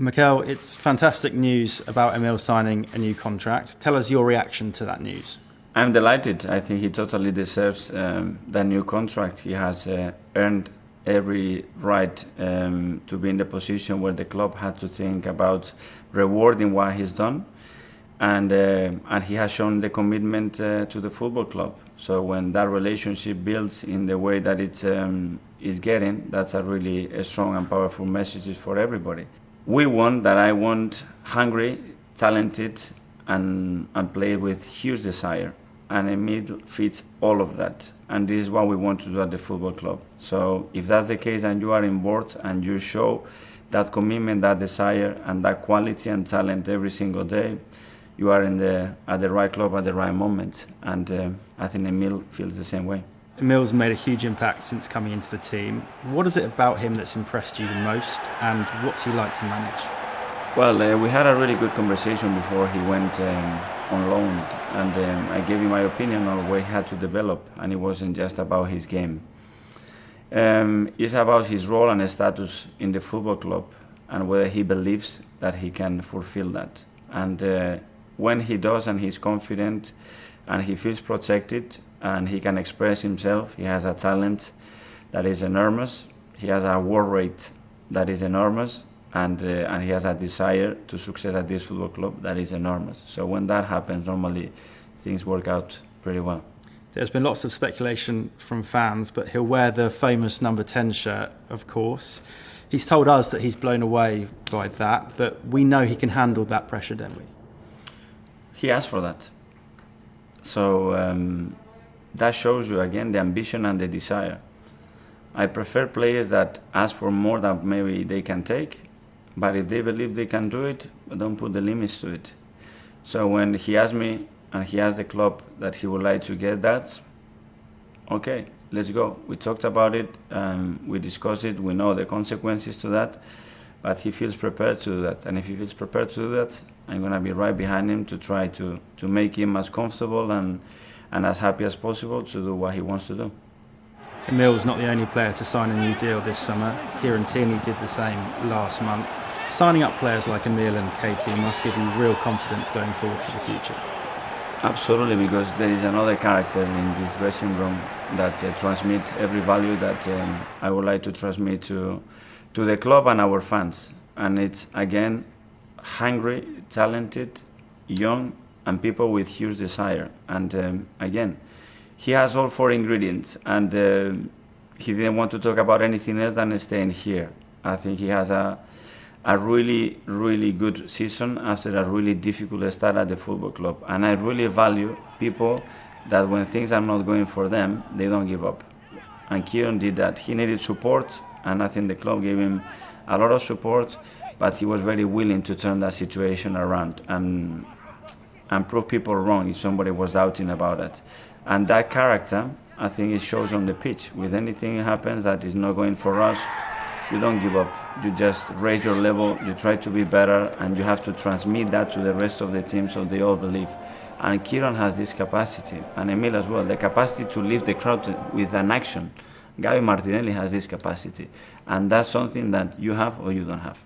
Mikel, it's fantastic news about Emile signing a new contract. Tell us your reaction to that news. I'm delighted. I think he totally deserves that new contract. He has earned every right to be in the position where the club had to think about rewarding what he's done, and he has shown the commitment to the football club. So when that relationship builds in the way that it's is getting, that's a really strong and powerful message for everybody. We want that. I want hungry, talented, and played with huge desire. And Emile fits all of that. And this is what we want to do at the football club. So if that's the case and you are on board and you show that commitment, that desire, and that quality and talent every single day, you are at the right club at the right moment. And I think Emile feels the same way. Emile's made a huge impact since coming into the team. What is it about him that's impressed you the most, and what's he like to manage? Well, we had a really good conversation before he went on loan, and I gave him my opinion on what he had to develop, and it wasn't just about his game. It's about his role and status in the football club, and whether he believes that he can fulfill that. And when he does, and he's confident, and he feels protected, and he can express himself, he has a talent that is enormous, he has a work rate that is enormous, and he has a desire to success at this football club that is enormous. So when that happens, normally things work out pretty well. There's been lots of speculation from fans, but he'll wear the famous number 10 shirt, of course. He's told us that he's blown away by that, but we know he can handle that pressure, don't we? He asked for that. So that shows you again the ambition and the desire. I prefer players that ask for more than maybe they can take, but if they believe they can do it, don't put the limits to it. So when he asked me and he asked the club that he would like to get that, okay, let's go. We talked about it, we discussed it, we know the consequences to that, but he feels prepared to do that. And if he feels prepared to do that, I'm going to be right behind him to try to make him as comfortable and as happy as possible to do what he wants to do. Emile's not the only player to sign a new deal this summer. Kieran Tierney did the same last month. Signing up players like Emile and KT must give you real confidence going forward for the future. Absolutely, because there is another character in this dressing room that transmits every value that I would like to transmit to the club and our fans. And it's, again, hungry, talented, young, and people with huge desire. And again, he has all four ingredients, and he didn't want to talk about anything else than staying here. I think he has a really, really good season after a really difficult start at the football club. And I really value people that when things are not going for them, they don't give up. And Kieran did that. He needed support, and I think the club gave him a lot of support, but he was very willing to turn that situation around and prove people wrong if somebody was doubting about it. And that character, I think it shows on the pitch. With anything that happens that is not going for us, you don't give up. You just raise your level, you try to be better, and you have to transmit that to the rest of the team so they all believe. And Kieran has this capacity, and Emile as well, the capacity to lift the crowd with an action. Gabi Martinelli has this capacity, and that's something that you have or you don't have.